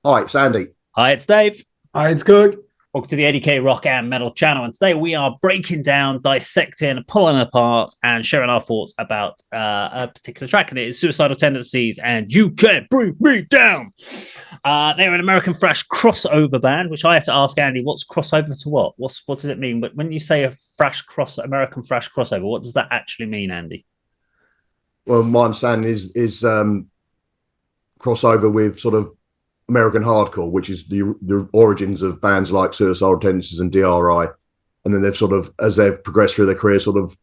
Hi, it's Andy. Hi, it's Dave. Hi, it's Kirk. Welcome to the A.D.K Rock and Metal channel. And today we are breaking down, dissecting, pulling apart, and sharing our thoughts about a particular track. And it is Suicidal Tendencies and You Can't Bring Me Down. They're an American thrash crossover band, which I had to ask Andy, what's crossover to what? What does it mean? But when you say a American thrash crossover, what does that actually mean, Andy? Well, my understanding is crossover with sort of American hardcore, which is the origins of bands like Suicidal Tendencies and DRI, and then they've sort of, as they've progressed through their career, sort of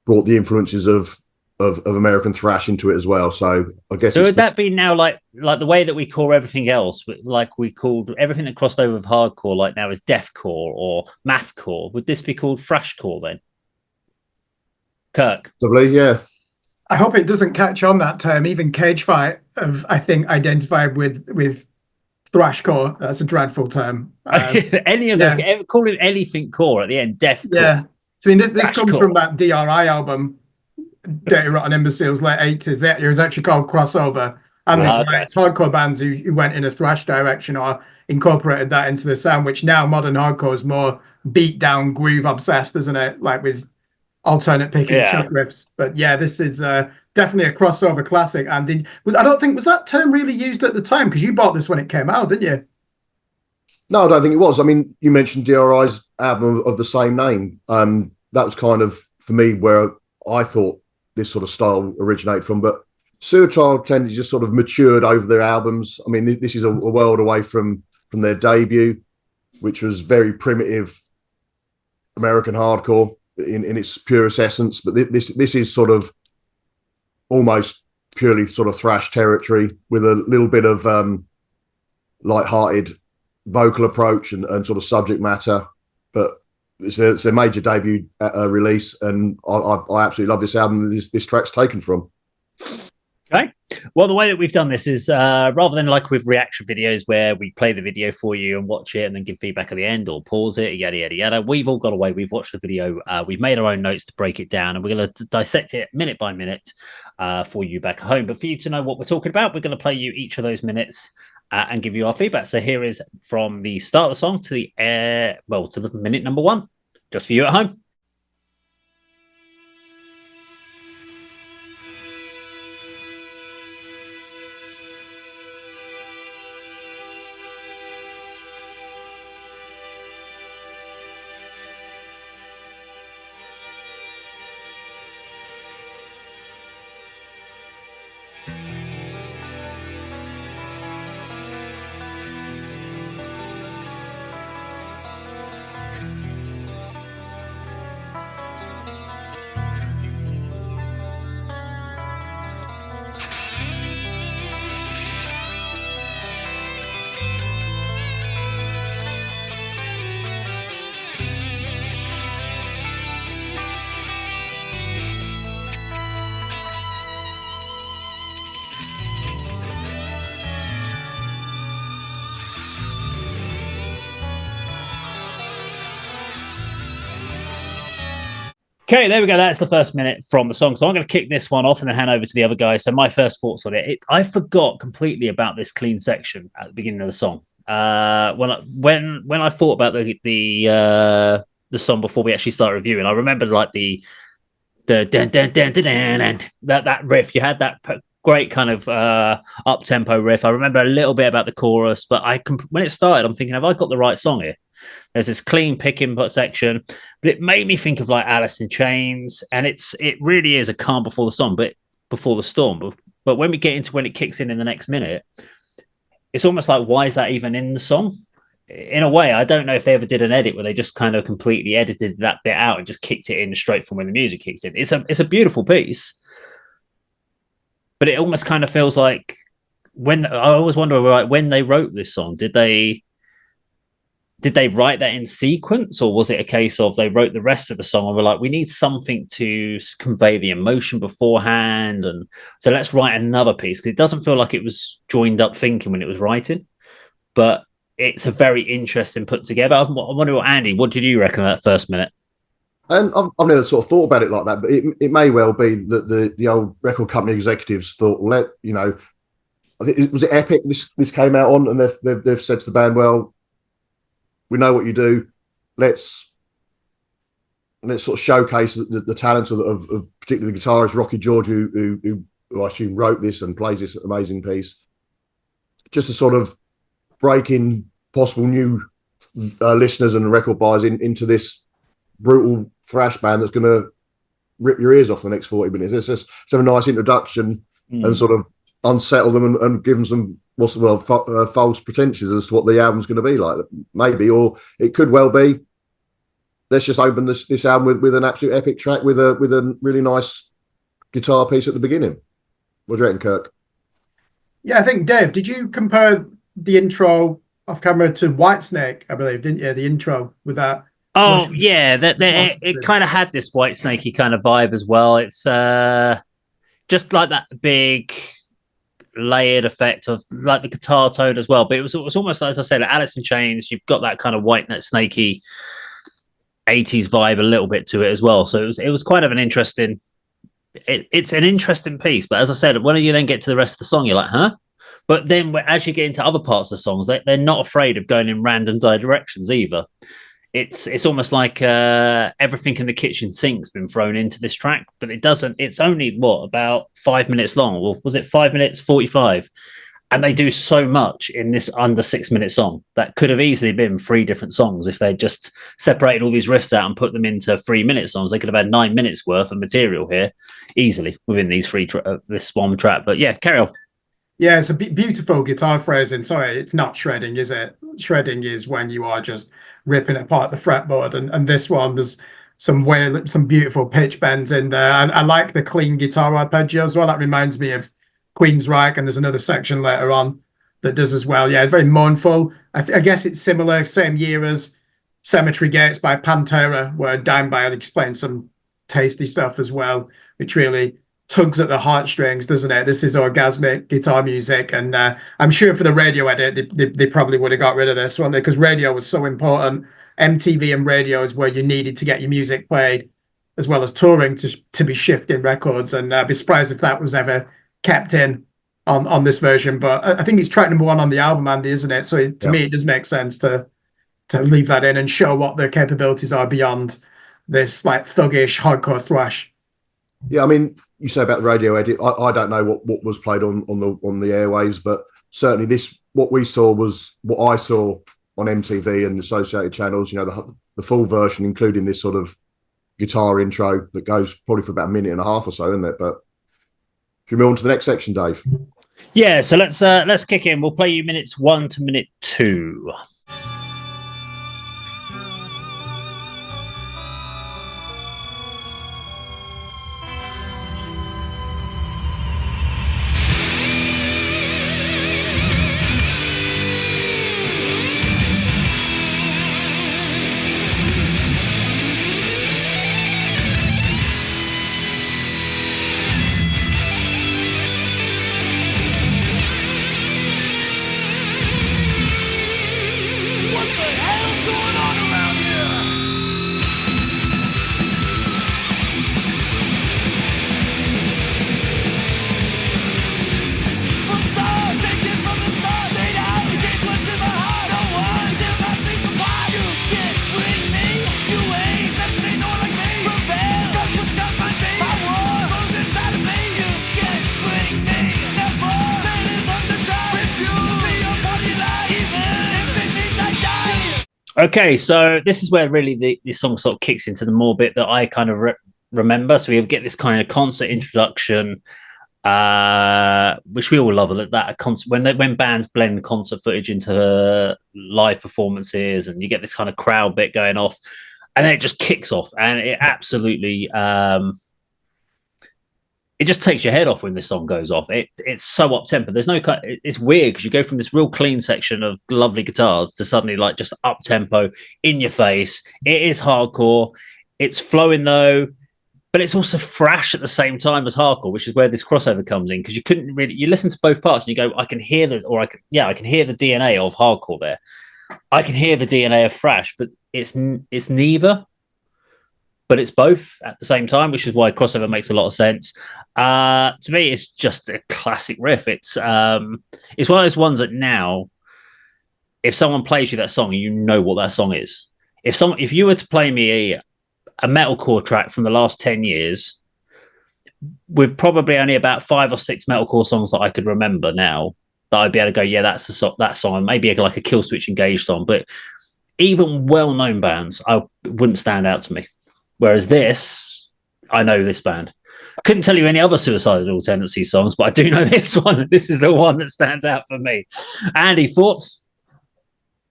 brought the influences of American thrash into it as well. So I guess so would that be now like the way that we call everything else, like we called everything that crossed over with hardcore, like now is deathcore or mathcore? Would this be called thrashcore then? Kirk. probably, yeah. I hope it doesn't catch on that term. Even Cage Fight have, I think, identified with thrashcore. That's a dreadful term. Any of them, call it anything core at the end, deathcore. Yeah. So, I mean, this comes from that DRI album, Dirty Rotten Imbeciles, late 80s. It was actually called Crossover. And it's hardcore bands who went in a thrash direction or incorporated that into the sound, which now modern hardcore is more beat down, groove obsessed, isn't it? Like with alternate picking chuck riffs. But yeah, this is definitely a crossover classic. And I don't think, was that term really used at the time? Because you bought this when it came out, didn't you? No, I don't think it was. I mean, you mentioned DRI's album of the same name. That was kind of, for me, where I thought this sort of style originated from. But Suicidal Tendencies just sort of matured over their albums. I mean, this is a world away from their debut, which was very primitive American hardcore in its purest essence. But this is sort of almost purely sort of thrash territory with a little bit of light-hearted vocal approach and sort of subject matter. But it's a major debut release, and I absolutely love this album this track's taken from. Okay. Well, the way that we've done this is rather than like with reaction videos where we play the video for you and watch it and then give feedback at the end or pause it, yada, yada, yada. We've all got away. We've watched the video. We've made our own notes to break it down, and we're going to dissect it minute by minute for you back at home. But for you to know what we're talking about, we're going to play you each of those minutes and give you our feedback. So here is from the start of the song to the to the minute number one, just for you at home. Okay, there we go. That's the first minute from the song. So I'm going to kick this one off and then hand over to the other guys. So my first thoughts on it, I forgot completely about this clean section at the beginning of the song. When I thought about the song before we actually started reviewing, I remembered like the dun, dun, dun, dun, dun, dun, and that riff. You had that great kind of up tempo riff. I remember a little bit about the chorus, but when it started, I'm thinking, have I got the right song here? There's this clean pick input section, but it made me think of like Alice in Chains, and it really is a calm before the song, but before the storm. But when we get into when it kicks in the next minute, it's almost like, why is that even in the song? In a way, I don't know if they ever did an edit where they just kind of completely edited that bit out and just kicked it in straight from when the music kicks in. It's a beautiful piece, but it almost kind of feels like I always wonder, like, when they wrote this song, did they write that in sequence, or was it a case of they wrote the rest of the song and were like, we need something to convey the emotion beforehand, and so let's write another piece? Because it doesn't feel like it was joined up thinking when it was writing, but it's a very interesting put together. I wonder, Andy, what did you reckon of that first minute? And I've never sort of thought about it like that, but it may well be that the old record company executives thought, I think it was Epic. This came out on, and they've said to the band, "Well, we know what you do. Let's sort of showcase the talents of particularly the guitarist Rocky George, who I assume wrote this and plays this amazing piece, just to sort of break in possible new listeners and record buyers into this brutal thrash band that's going to rip your ears off the next 40 minutes. It's just have a nice introduction and sort of unsettle them and give them some false pretensions as to what the album's going to be like, maybe, or it could well be. Let's just open this album with an absolute epic track with a really nice guitar piece at the beginning. What do you reckon, Kirk? Yeah, I think, Dave, did you compare the intro off camera to Whitesnake, I believe, didn't you? The intro with that. Oh, Russian, yeah. It kind of had this Whitesnakey kind of vibe as well. It's just like that big layered effect of like the guitar tone as well. But it was almost like, as I said, like Alice in Chains, you've got that kind of Whitesnakey 80s vibe a little bit to it as well. So it was kind of an interesting... It's an interesting piece, but as I said, when you then get to the rest of the song, you're like, huh? But then as you get into other parts of the songs, they're not afraid of going in random directions either. It's almost like everything in the kitchen sink's been thrown into this track, but it doesn't. It's only, about 5 minutes long? Well, was it 5 minutes 45? And they do so much in this under 6 minute song that could have easily been 3 different songs if they just separated all these riffs out and put them into 3 minute songs. They could have had 9 minutes worth of material here easily within these this one track. But yeah, carry on. Yeah, it's a beautiful guitar phrasing. Sorry, it's not shredding, is it? Shredding is when you are just ripping apart the fretboard, and this one, there's some beautiful pitch bends in there. And I like the clean guitar arpeggio as well. That reminds me of Queensryche, and there's another section later on that does as well. Yeah, very mournful. I guess it's similar, same year as Cemetery Gates by Pantera, where Dimebag explains some tasty stuff as well, which really tugs at the heartstrings, doesn't it? This is orgasmic guitar music, and I'm sure for the radio edit, they probably would have got rid of this one, because radio was so important. MTV and radio is where you needed to get your music played, as well as touring to be shifting records, and I'd be surprised if that was ever kept in on this version. But I think it's track number 1 on the album, Andy, isn't it? So to me, it does make sense to leave that in and show what their capabilities are beyond this like thuggish hardcore thrash. Yeah, I mean, you say about the radio edit. I don't know what was played on the airwaves, but certainly what we saw was what I saw on MTV and associated channels. You know, the full version, including this sort of guitar intro that goes probably for about a minute and a half or so, isn't it? But if you move on to the next section, Dave. Yeah, so let's kick in. We'll play you minutes 1 to minute 2. Okay, so this is where really the song sort of kicks into the more bit that I kind of remember. So we get this kind of concert introduction, which we all love. That concert when bands blend concert footage into live performances, and you get this kind of crowd bit going off, and then it just kicks off, and it absolutely it just takes your head off when this song goes off. It's so up tempo. There's no, it's weird because you go from this real clean section of lovely guitars to suddenly like just up tempo, in your face. It is hardcore. It's flowing though, but it's also thrash at the same time as hardcore, which is where this crossover comes in, because you couldn't really, you listen to both parts and you go, I can hear I can hear the DNA of hardcore there. I can hear the DNA of thrash, but it's neither. but it's both at the same time, which is why crossover makes a lot of sense. To me, it's just a classic riff. It's one of those ones that now, if someone plays you that song, you know what that song is. If you were to play me a metalcore track from the last 10 years, with probably only about 5 or 6 metalcore songs that I could remember now, that I'd be able to go, yeah, that's that song, maybe like a Killswitch Engage song. But even well-known bands, I wouldn't stand out to me. Whereas this, I know this band. Couldn't tell you any other Suicidal Tendencies songs, but I do know this one. This is the one that stands out for me. Andy, thoughts?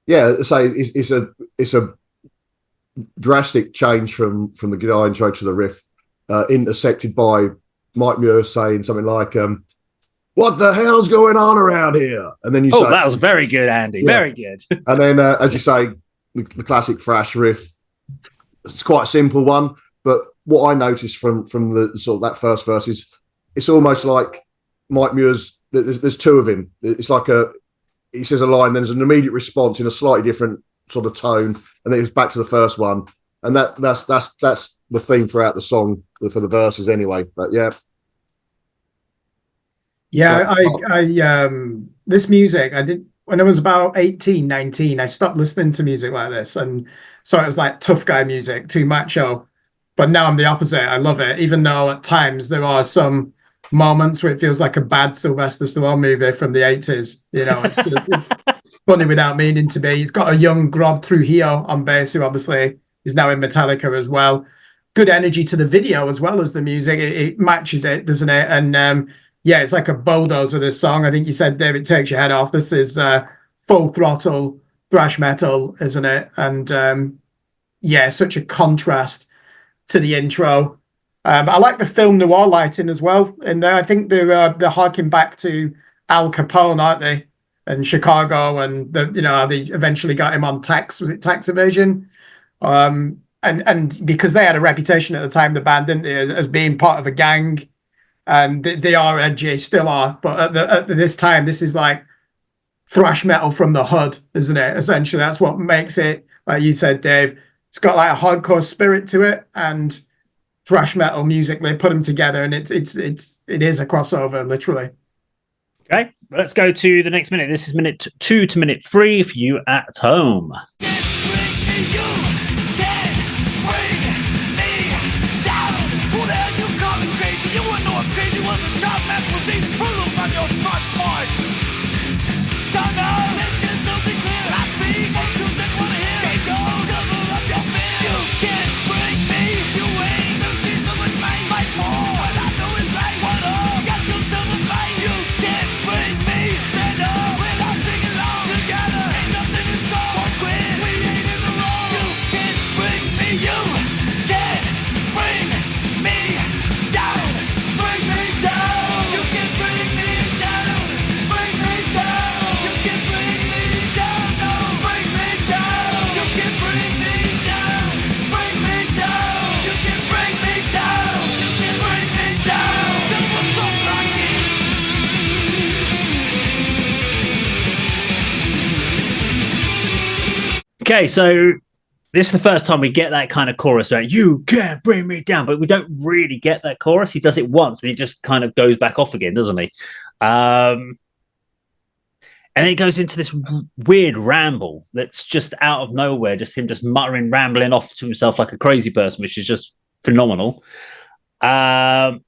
Yeah, so it's a drastic change from the guitar intro to the riff, intersected by Mike Muir saying something like, "What the hell's going on around here?" And then you say, that was very good, Andy. Yeah. Very good. And then, as you say, the classic thrash riff. It's quite a simple one, but what I noticed from the sort of that first verse is it's almost like Mike Muir's. There's two of him. It's like he says a line, then there's an immediate response in a slightly different sort of tone, and then it's back to the first one, and that's the theme throughout the song for the verses anyway. But yeah. I this music, I did when I was about 18, 19, I stopped listening to music like this, and so it was like tough guy music, too macho. But now I'm the opposite. I love it, even though at times there are some moments where it feels like a bad Sylvester Stallone movie from the 80s. You know, it's funny without meaning to be. He's got a young Grob Trujillo on bass, who obviously is now in Metallica as well. Good energy to the video as well as the music. It matches it, doesn't it? And yeah, it's like a bulldozer, this song. I think you said, David, takes your head off. This is full throttle thrash metal, isn't it? And yeah, such a contrast to the intro. I like the film noir lighting as well in there. I think they're harking back to Al Capone, aren't they? And Chicago, and they eventually got him on tax evasion? And because they had a reputation at the time, the band, didn't they, as being part of a gang. And they are edgy, still are, but at this time, this is like thrash metal from the hood, isn't it? Essentially, that's what makes it, like you said, Dave. It's got like a hardcore spirit to it, and thrash metal music. They put them together, and it is a crossover, literally. Okay, let's go to the next minute. This is minute 2 to minute 3 for you at home. Okay, so this is the first time we get that kind of chorus where you can't bring me down, but we don't really get that chorus. He does it once and he just kind of goes back off again, doesn't he? And then it goes into this weird ramble that's just out of nowhere, just him just muttering, rambling off to himself like a crazy person, which is just phenomenal. And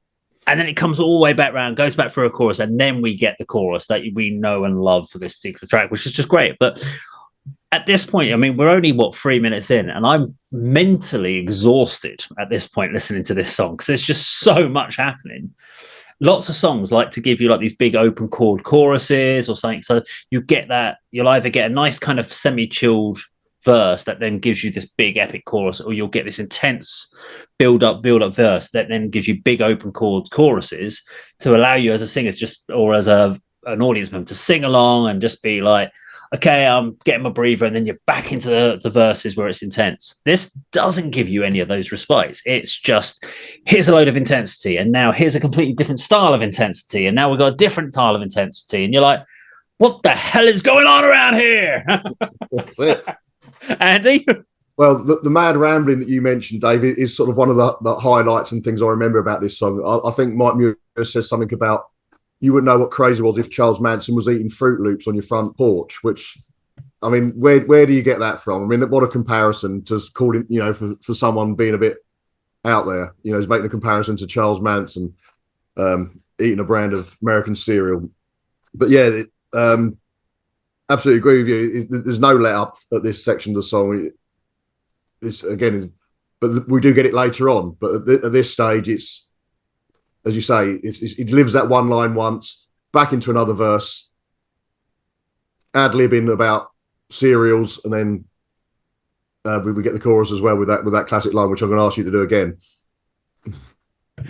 then it comes all the way back around, goes back for a chorus, and then we get the chorus that we know and love for this particular track, which is just great. But at this point, I mean, we're only, 3 minutes in, and I'm mentally exhausted at this point listening to this song because there's just so much happening. Lots of songs like to give you like these big open chord choruses or something. So you get that, you'll either get a nice kind of semi-chilled verse that then gives you this big epic chorus, or you'll get this intense build up verse that then gives you big open chord choruses to allow you as a singer or as an audience member to sing along and just be like, okay, I'm getting my breather, and then you're back into the verses where it's intense. This doesn't give you any of those respites. It's just, here's a load of intensity, and now here's a completely different style of intensity, and now we've got a different style of intensity, and you're like, what the hell is going on around here? Andy? Well, the mad rambling that you mentioned, Dave, is sort of one of the highlights and things I remember about this song. I think Mike Muir says something about you wouldn't know what crazy was if Charles Manson was eating Fruit Loops on your front porch, which, I mean, where do you get that from? I mean, what a comparison to calling, for someone being a bit out there, he's making a comparison to Charles Manson eating a brand of American cereal. But yeah, absolutely agree with you. There's no let up at this section of the song. It's again, but we do get it later on. But at this stage, it's, as you say, it delivers that one line once, back into another verse, ad-libbing about cereals, and then we get the chorus as well with that classic line, which I'm going to ask you to do again.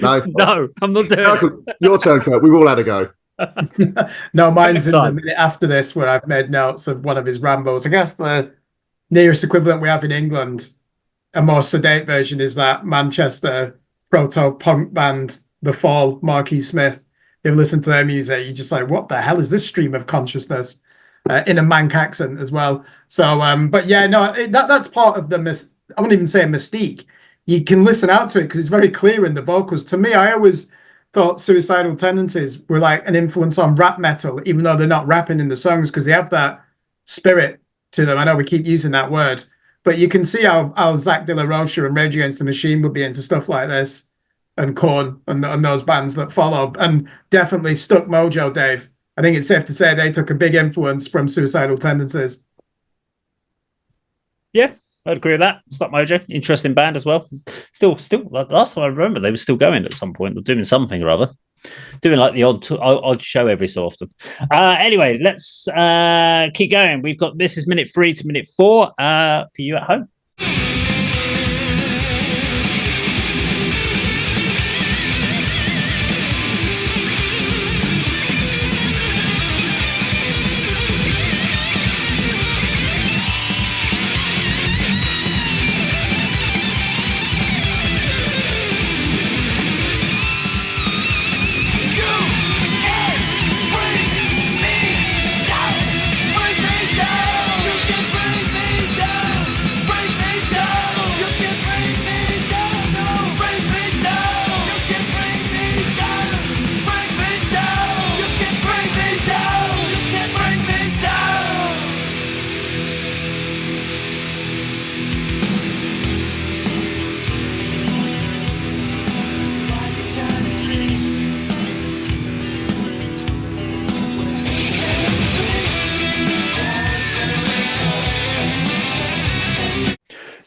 No, no, I'm not doing it. Your turn, Kirk. We've all had a go. No, mine's in the minute after this where I've made notes of one of his rambos. I guess the nearest equivalent we have in England, a more sedate version, is that Manchester proto-punk band, The Fall, Marquis Smith. You listen to their music, you're just like, what the hell is this stream of consciousness? In a Manc accent as well. So, but yeah, no, that's part of the, I wouldn't even say a mystique. You can listen out to it because it's very clear in the vocals. To me, I always thought Suicidal Tendencies were like an influence on rap metal, even though they're not rapping in the songs, because they have that spirit to them. I know we keep using that word, but you can see how Zach De La Rocha and Rage Against the Machine would be into stuff like this, and Korn and those bands that follow, and definitely Stuck Mojo, Dave. I think it's safe to say they took a big influence from Suicidal Tendencies. Yeah, I'd agree with that. Stuck Mojo, interesting band as well. Still, last time I remember, they were still going at some point, or doing something or other. Doing like the odd show every so often. Anyway, let's keep going. We've got, this is minute 3 to minute 4 for you at home.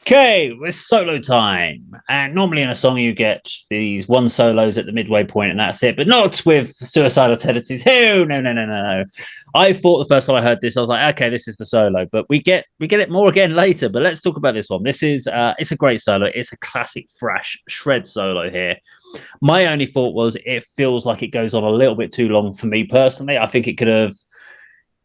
Okay, it's solo time. And normally in a song, you get these one solos at the midway point, and that's it. But not with Suicidal Tendencies. Oh, no. I thought the first time I heard this, I was like, okay, this is the solo. But we get it more again later. But let's talk about this one. This is it's a great solo. It's a classic thrash shred solo here. My only thought was it feels like it goes on a little bit too long for me personally. I think it could have.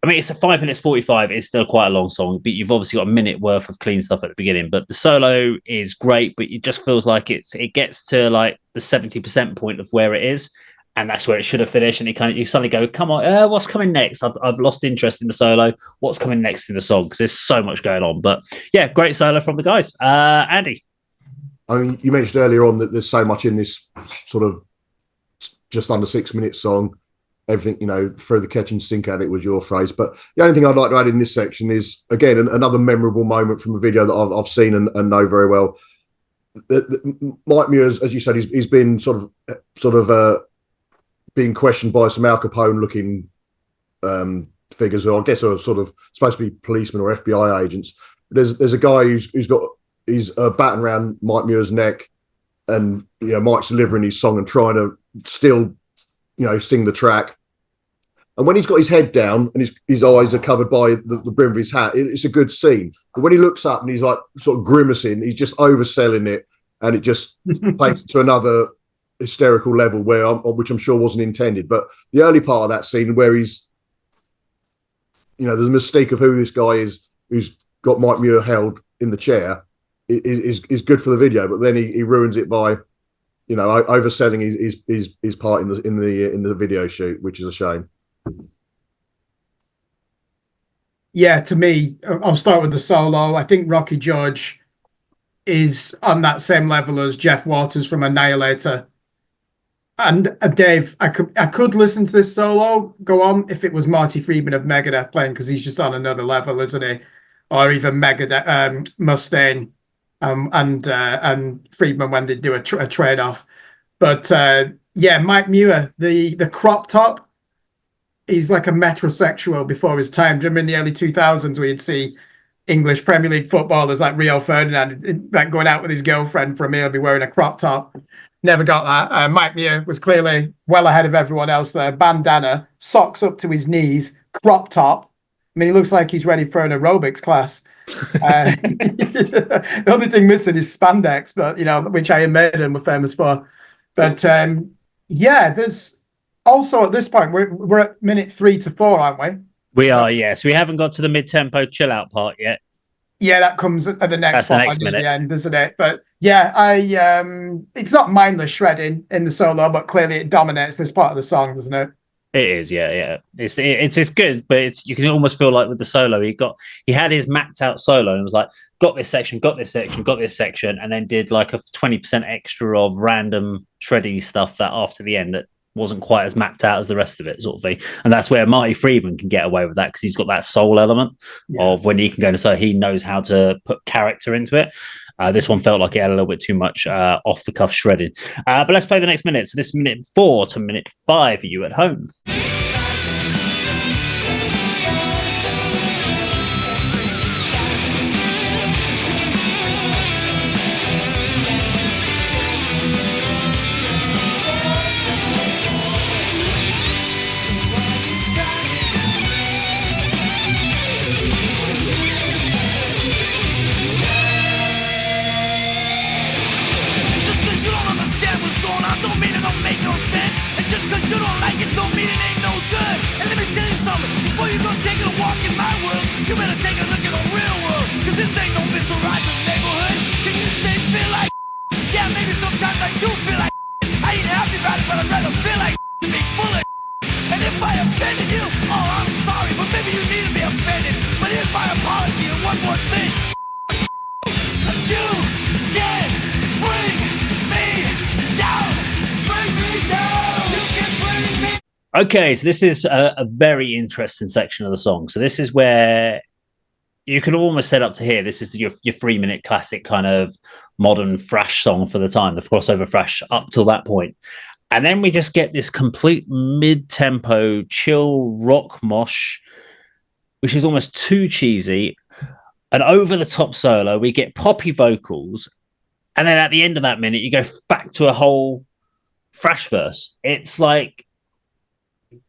I mean, it's a 5 minutes 45. It's still quite a long song, but you've obviously got a minute worth of clean stuff at the beginning. But the solo is great, but it just feels like it gets to like the 70% point of where it is, and that's where it should have finished. And you suddenly go, come on, what's coming next? I've lost interest in the solo. What's coming next in the song? Because there's so much going on. But yeah, great solo from the guys. Andy. I mean, you mentioned earlier on that there's so much in this sort of just under 6 minute song. Everything, throw the kitchen sink at it was your phrase. But the only thing I'd like to add in this section is, again, another memorable moment from a video that I've seen and know very well. Mike Muir, as you said, he's been sort of being questioned by some Al Capone-looking figures, who I guess are sort of supposed to be policemen or FBI agents. There's a guy he's batting around Mike Muir's neck, and Mike's delivering his song and trying to still sing the track. And when he's got his head down and his eyes are covered by the brim of his hat, it's a good scene. But when he looks up and he's like sort of grimacing, he's just overselling it, and it just takes it to another hysterical level which I'm sure wasn't intended. But the early part of that scene where he's, there's a mystique of who this guy is who's got Mike Muir held in the chair is good for the video. But then he ruins it by overselling his part in the video shoot, which is a shame. Yeah, to me, I'll start with the solo. I think Rocky George is on that same level as Jeff Waters from Annihilator. And Dave, I could listen to this solo go on if it was Marty Friedman of Megadeth playing, because he's just on another level, isn't he? Or even Megadeth, Mustaine, and Friedman when they do a trade off. But yeah, Mike Muir, the crop top, he's like a metrosexual before his time. Do you remember in the early 2000s where you'd see English Premier League footballers like Rio Ferdinand like going out with his girlfriend for a meal, be wearing a crop top? Never got that. Mike Muir was clearly well ahead of everyone else there. Bandana, socks up to his knees, crop top. I mean, he looks like he's ready for an aerobics class. The only thing missing is spandex, but which Iron Maiden were famous for. But yeah, there's also at this point we're at minute 3 to 4, aren't we? We are, yes. We haven't got to the mid-tempo chill out part yet. Yeah, that comes at the next That's the next minute. The end, isn't it? But yeah, it's not mindless shredding in the solo, but clearly it dominates this part of the song, doesn't it? It is, yeah. It's good, but you can almost feel like with the solo, he had his mapped out solo and was like, got this section, and then did like a 20% extra of random shreddy stuff that after the end that wasn't quite as mapped out as the rest of it, sort of thing. And that's where Marty Friedman can get away with that, because he's got that soul element of when he can go into solo, he knows how to put character into it. This one felt like it had a little bit too much off the cuff shredding. But let's play the next minute. So this is minute 4 to minute 5 for you at home. You better take a look at the real world, cause this ain't no Mr. Rogers' neighborhood. Can you say feel like yeah, maybe sometimes I do feel like I ain't happy about it, but I'd rather feel like to be full of and if I offended you, oh, I'm sorry, but maybe you need to be offended. But here's my apology and one more thing. You can bring me down. Bring me down. You can bring me. Okay, so this is a very interesting section of the song. So this is where you can almost set up to here. This is your 3-minute classic kind of modern thrash song for the time, the crossover thrash up till that point. And then we just get this complete mid-tempo, chill rock mosh, which is almost too cheesy. An over-the-top solo, we get poppy vocals. And then at the end of that minute, you go back to a whole thrash verse. It's like,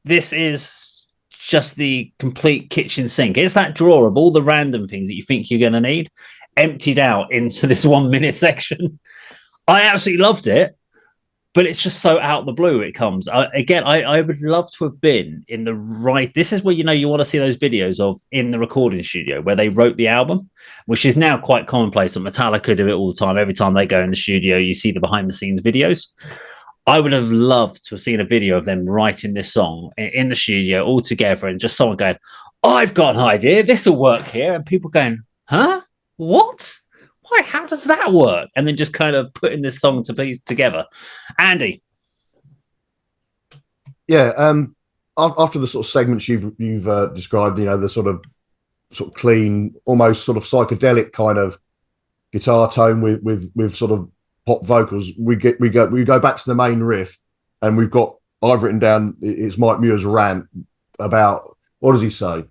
this is just the complete kitchen sink. It's that drawer of all the random things that you think you're going to need emptied out into this 1-minute section. I absolutely loved it, but it's just so out of the blue it comes. I would love to have been in the right... This is where, you want to see those videos of in the recording studio where they wrote the album, which is now quite commonplace. And Metallica do it all the time. Every time they go in the studio, you see the behind-the-scenes videos. I would have loved to have seen a video of them writing this song in the studio all together and just someone going, I've got an idea, this will work here. And people going, huh? What? Why? How does that work? And then just kind of putting this song together. Andy. Yeah. After the sort of segments you've described, the sort of clean, almost sort of psychedelic kind of guitar tone with sort of pop vocals, we go back to the main riff, and I've written down, it's Mike Muir's rant about, what does he say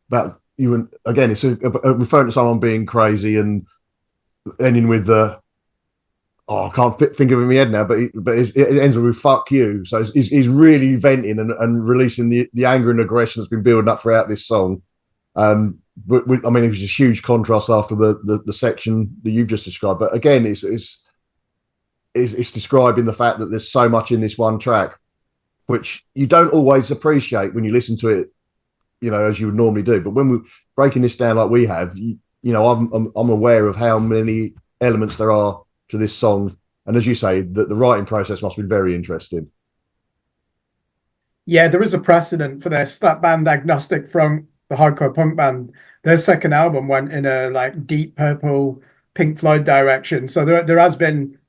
about you? And again, it's referring to someone being crazy and ending with I can't think of it in my head now, but it ends with fuck you. So he's really venting and releasing the anger and aggression that's been building up throughout this song. But it was a huge contrast after the section that you've just described. But again, it's describing the fact that there's so much in this one track, which you don't always appreciate when you listen to it, as you would normally do. But when we're breaking this down like we have, I'm aware of how many elements there are to this song. And as you say, the writing process must be very interesting. Yeah, there is a precedent for this. That band Agnostic Front, the hardcore punk band, their second album went in a like deep purple Pink Floyd direction. So there has been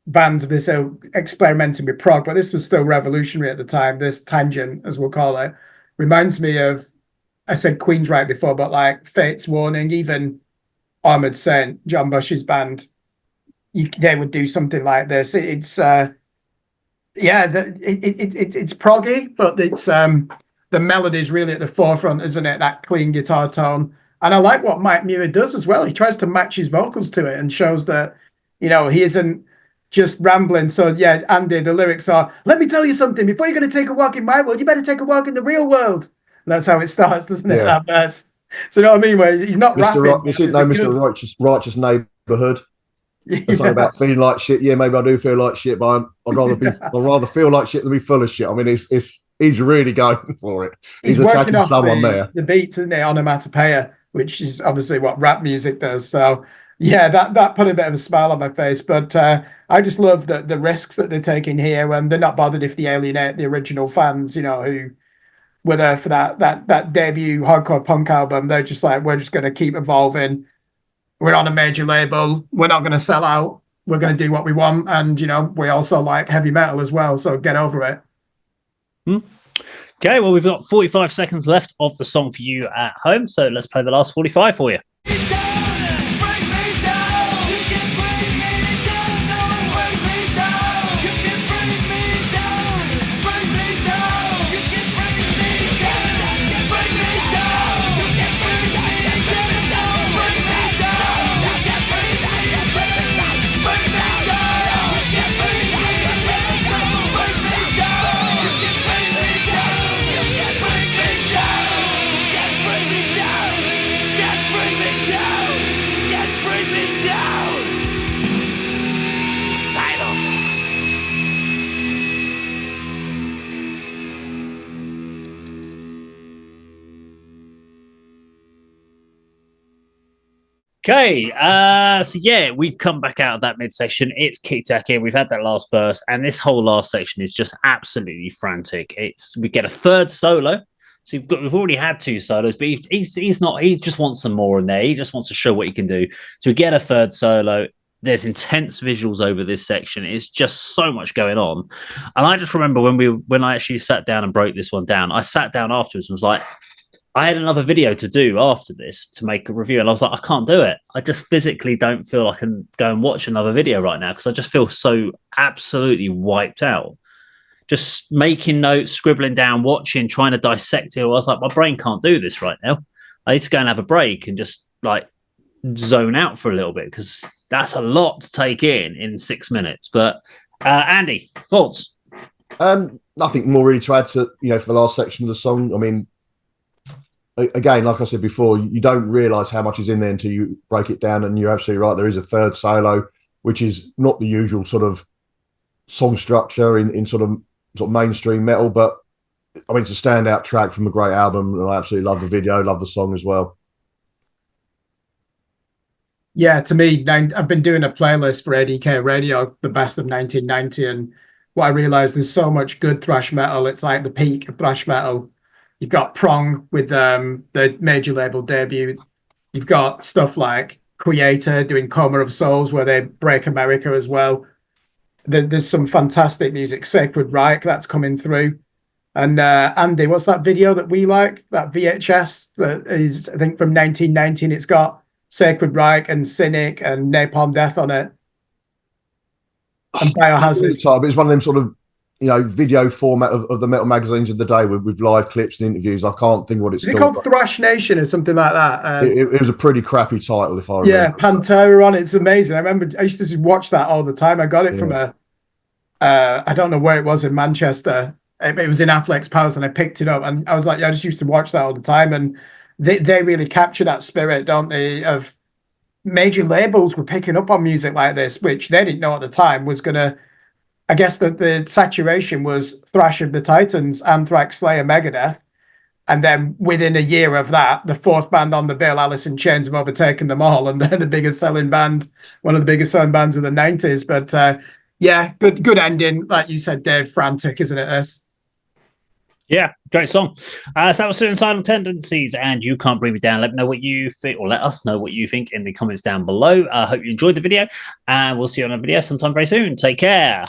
bands of this experimenting with prog, but this was still revolutionary at the time. This tangent, as we'll call it, reminds me of, I said Queen's right before, but like Fate's Warning, even Armored Saint, John Bush's band, they would do something like this. It's it's proggy, but it's the melody's really at the forefront, isn't it? That clean guitar tone. And I like what Mike Muir does as well. He tries to match his vocals to it and shows that, he isn't just rambling. So yeah, Andy, the lyrics are, let me tell you something, before you're going to take a walk in my world, you better take a walk in the real world. And that's how it starts, doesn't it? Yeah. That verse. So you know what I mean? Where he's not rapping. Mr. Righteous Neighborhood. It's something about feeling like shit. Yeah, maybe I do feel like shit, but I'd rather feel like shit than be full of shit. I mean, he's really going for it. He's attacking someone there. The beats, isn't it? Onomatopoeia, which is obviously what rap music does. So yeah, that put a bit of a smile on my face. But I just love the risks that they're taking here, and they're not bothered if they alienate the original fans, who were there for that debut hardcore punk album. They're just like, we're just going to keep evolving. We're on a major label. We're not going to sell out. We're going to do what we want. And, we also like heavy metal as well. So get over it. Okay, well, we've got 45 seconds left of the song for you at home. So let's play the last 45 for you. Okay, so yeah, we've come back out of that midsection. It's kicked back in. We've had that last verse, and this whole last section is just absolutely frantic. We get a third solo. So we've already had two solos, but he's not. He just wants some more in there. He just wants to show what he can do. So we get a third solo. There's intense visuals over this section. It's just so much going on, and I just remember when I actually sat down and broke this one down. I sat down afterwards and was like, I had another video to do after this to make a review, and I was like, I can't do it. I just physically don't feel I can go and watch another video right now because I just feel so absolutely wiped out. Just making notes, scribbling down, watching, trying to dissect it. I was like, my brain can't do this right now. I need to go and have a break and just like zone out for a little bit because that's a lot to take in 6 minutes. But Andy, thoughts? Nothing more really to add to, for the last section of the song. I mean, again, like I said before, you don't realise how much is in there until you break it down, and you're absolutely right. There is a third solo, which is not the usual sort of song structure in sort of mainstream metal, but I mean, it's a standout track from a great album, and I absolutely love the video, love the song as well. Yeah, to me, I've been doing a playlist for ADK Radio, the best of 1990, and what I realised, there's so much good thrash metal. It's like the peak of thrash metal. You've got Prong with the major label debut. You've got stuff like Creator doing Coma of Souls, where they break America as well. There's some fantastic music. Sacred Reich, that's coming through. And Andy, what's that video that we like? That VHS that is, I think, from 1919. It's got Sacred Reich and Cynic and Napalm Death on it. And Biohazard. It's one of them sort of video format of the metal magazines of the day with live clips and interviews. I can't think what it's called. Is it called Thrash Nation or something like that? It was a pretty crappy title, if I remember. Yeah, Pantera on it. It's amazing. I remember I used to watch that all the time. I got it from I don't know where it was in Manchester. It was in Affleck's Palace, and I picked it up, and I was like, I just used to watch that all the time. And they really capture that spirit, don't they? Of major labels were picking up on music like this, which they didn't know at the time was going to. I guess the saturation was Thrash of the Titans, Anthrax, Slayer, Megadeth. And then within a year of that, the fourth band on the bill, Alice in Chains, have overtaken them all. And they're the biggest selling band, one of the biggest selling bands of the 90s. But yeah, good ending. Like you said, Dave, frantic, isn't it, this? Yeah, great song. So that was Suicidal Tendencies, and You Can't Bring Me Down. Let me know what you think, or let us know what you think in the comments down below. I hope you enjoyed the video, and we'll see you on a video sometime very soon. Take care.